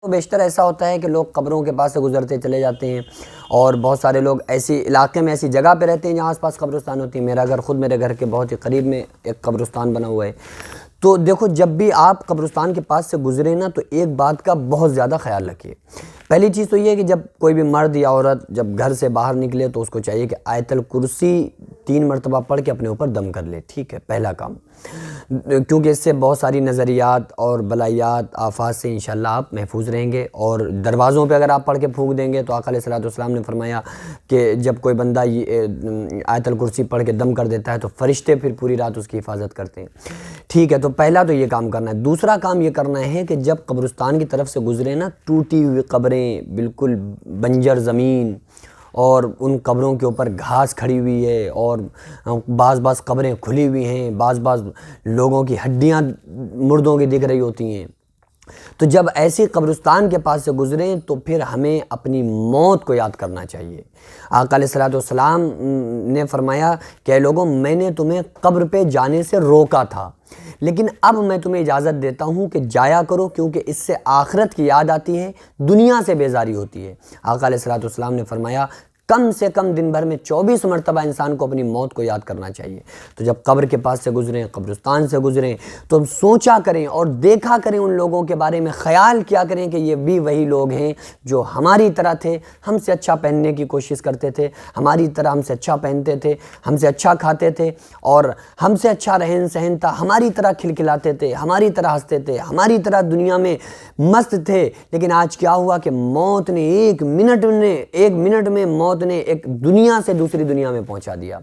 بیشتر ایسا ہوتا ہے کہ لوگ قبروں کے پاس سے گزرتے چلے جاتے ہیں، اور بہت سارے لوگ ایسی علاقے میں ایسی جگہ پہ رہتے ہیں جہاں آس پاس قبرستان ہوتی ہے۔ میرا گھر خود میرے گھر کے بہت ہی قریب میں ایک قبرستان بنا ہوا ہے۔ تو دیکھو، جب بھی آپ قبرستان کے پاس سے گزرے نا تو ایک بات کا بہت زیادہ خیال رکھیے۔ پہلی چیز تو یہ ہے کہ جب کوئی بھی مرد یا عورت جب گھر سے باہر نکلے تو اس کو چاہیے کہ آیت الکرسی 3 مرتبہ پڑھ کے اپنے اوپر دم کر لے، ٹھیک ہے، پہلا کام، کیونکہ اس سے بہت ساری نظریات اور بلائیات آفات سے انشاءاللہ آپ محفوظ رہیں گے۔ اور دروازوں پہ اگر آپ پڑھ کے پھونک دیں گے تو آقا علیہ الصلوۃ والسلام نے فرمایا کہ جب کوئی بندہ آیت الکرسی پڑھ کے دم کر دیتا ہے تو فرشتے پھر پوری رات اس کی حفاظت کرتے ہیں، ٹھیک ہے۔ تو پہلا تو یہ کام کرنا ہے۔ دوسرا کام یہ کرنا ہے کہ جب قبرستان کی طرف سے گزرے نا، ٹوٹی ہوئی قبریں، بالکل بنجر زمین، اور ان قبروں کے اوپر گھاس کھڑی ہوئی ہے، اور بعض قبریں کھلی ہوئی ہیں، بعض لوگوں کی ہڈیاں مردوں کی دکھ رہی ہوتی ہیں، تو جب ایسی قبرستان کے پاس سے گزریں تو پھر ہمیں اپنی موت کو یاد کرنا چاہیے۔ آقا علیہ الصلوۃ والسلام نے فرمایا کہ اے لوگوں، میں نے تمہیں قبر پہ جانے سے روکا تھا، لیکن اب میں تمہیں اجازت دیتا ہوں کہ جایا کرو، کیونکہ اس سے آخرت کی یاد آتی ہے، دنیا سے بیزاری ہوتی ہے۔ آقا علیہ الصلوۃ والسلام نے فرمایا کم سے کم دن بھر میں 24 مرتبہ انسان کو اپنی موت کو یاد کرنا چاہیے۔ تو جب قبر کے پاس سے گزریں، قبرستان سے گزریں، تو سوچا کریں اور دیکھا کریں ان لوگوں کے بارے میں، خیال کیا کریں کہ یہ بھی وہی لوگ ہیں جو ہماری طرح تھے، ہم سے اچھا پہننے کی کوشش کرتے تھے، ہماری طرح ہم سے اچھا پہنتے تھے، ہم سے اچھا کھاتے تھے، اور ہم سے اچھا رہن سہن تھا، ہماری طرح کھلکھلاتے تھے، ہماری طرح ہنستے تھے، ہماری طرح دنیا میں مست تھے۔ لیکن آج کیا ہوا کہ موت نے ایک منٹ میں موت نے ایک دنیا سے دوسری دنیا میں پہنچا دیا۔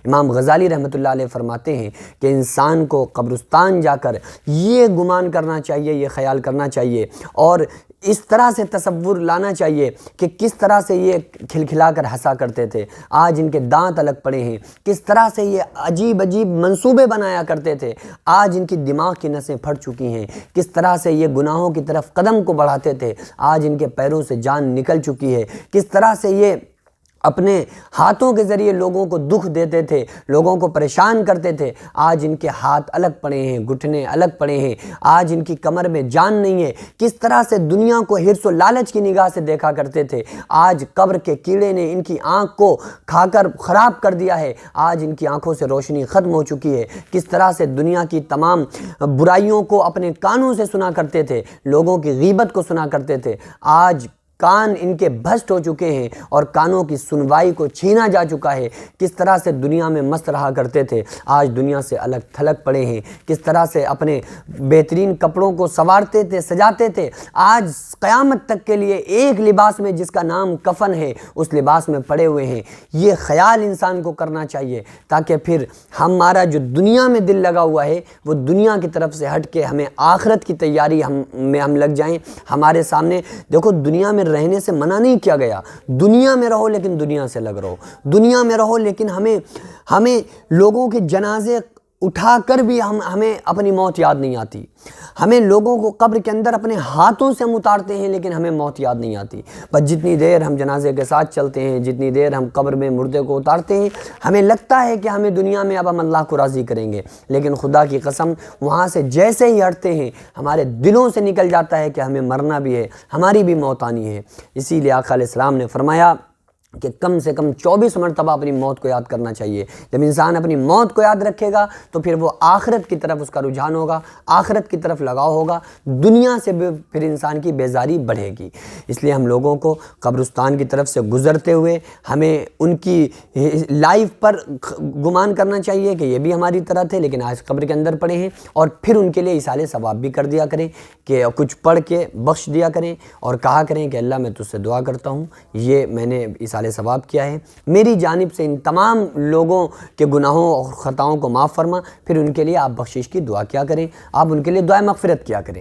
امام غزالی رحمۃ اللہ علیہ فرماتے ہیں کہ انسان کو قبرستان جا کر یہ گمان کرنا چاہیے، یہ خیال کرنا چاہیے، اور اس طرح سے تصور لانا چاہیے کہ کس طرح سے یہ کھلکھلا کر ہنسا کرتے تھے، آج ان کے دانت الگ پڑے ہیں، کس طرح سے یہ عجیب منصوبے بنایا کرتے تھے، آج ان کی دماغ کی نسیں پھٹ چکی ہیں، کس طرح سے یہ گناہوں کی طرف قدم کو بڑھاتے تھے، آج ان کے پیروں سے جان نکل چکی ہے، کس طرح سے یہ اپنے ہاتھوں کے ذریعے لوگوں کو دکھ دیتے تھے، لوگوں کو پریشان کرتے تھے، آج ان کے ہاتھ الگ پڑے ہیں، گھٹنے الگ پڑے ہیں، آج ان کی کمر میں جان نہیں ہے، کس طرح سے دنیا کو حرص و لالچ کی نگاہ سے دیکھا کرتے تھے، آج قبر کے کیڑے نے ان کی آنکھ کو کھا کر خراب کر دیا ہے، آج ان کی آنکھوں سے روشنی ختم ہو چکی ہے، کس طرح سے دنیا کی تمام برائیوں کو اپنے کانوں سے سنا کرتے تھے، لوگوں کی غیبت کو سنا کرتے تھے، آج کان ان کے بھسٹ ہو چکے ہیں اور کانوں کی سنوائی کو چھینا جا چکا ہے، کس طرح سے دنیا میں مست رہا کرتے تھے، آج دنیا سے الگ تھلگ پڑے ہیں، کس طرح سے اپنے بہترین کپڑوں کو سنوارتے تھے، سجاتے تھے، آج قیامت تک کے لیے ایک لباس میں جس کا نام کفن ہے اس لباس میں پڑے ہوئے ہیں۔ یہ خیال انسان کو کرنا چاہیے تاکہ پھر ہمارا جو دنیا میں دل لگا ہوا ہے وہ دنیا کی طرف سے ہٹ کے ہمیں آخرت کی تیاری میں ہم لگ جائیں۔ ہمارے سامنے دیکھو، دنیا میں رہنے سے منع نہیں کیا گیا، دنیا میں رہو لیکن دنیا سے لگ رہو، دنیا میں رہو لیکن ہمیں لوگوں کے جنازے اٹھا کر بھی ہمیں اپنی موت یاد نہیں آتی، ہمیں لوگوں کو قبر کے اندر اپنے ہاتھوں سے ہم اتارتے ہیں لیکن ہمیں موت یاد نہیں آتی۔ بس جتنی دیر ہم جنازے کے ساتھ چلتے ہیں، جتنی دیر ہم قبر میں مردے کو اتارتے ہیں، ہمیں لگتا ہے کہ ہمیں دنیا میں اب ہم اللہ کو راضی کریں گے، لیکن خدا کی قسم وہاں سے جیسے ہی ہٹتے ہیں ہمارے دلوں سے نکل جاتا ہے کہ ہمیں مرنا بھی ہے، ہماری بھی موت آنی ہے۔ اسی لیے آقا علیہ السلام نے فرمایا کہ کم سے کم 24 مرتبہ اپنی موت کو یاد کرنا چاہیے۔ جب انسان اپنی موت کو یاد رکھے گا تو پھر وہ آخرت کی طرف اس کا رجحان ہوگا، آخرت کی طرف لگاؤ ہوگا، دنیا سے بھی پھر انسان کی بیزاری بڑھے گی۔ اس لیے ہم لوگوں کو قبرستان کی طرف سے گزرتے ہوئے ہمیں ان کی لائف پر گمان کرنا چاہیے کہ یہ بھی ہماری طرح تھے لیکن آج قبر کے اندر پڑے ہیں، اور پھر ان کے لیے ایصال ثواب بھی کر دیا کریں کہ کچھ پڑھ کے بخش دیا کریں اور کہا کریں کہ اللہ میں تجھ سے دعا کرتا ہوں، یہ میں نے ایصال ثواب کیا ہے، میری جانب سے ان تمام لوگوں کے گناہوں اور خطاؤں کو معاف فرما۔ پھر ان کے لیے آپ بخشش کی دعا کیا کریں، آپ ان کے لیے دعائے مغفرت کیا کریں۔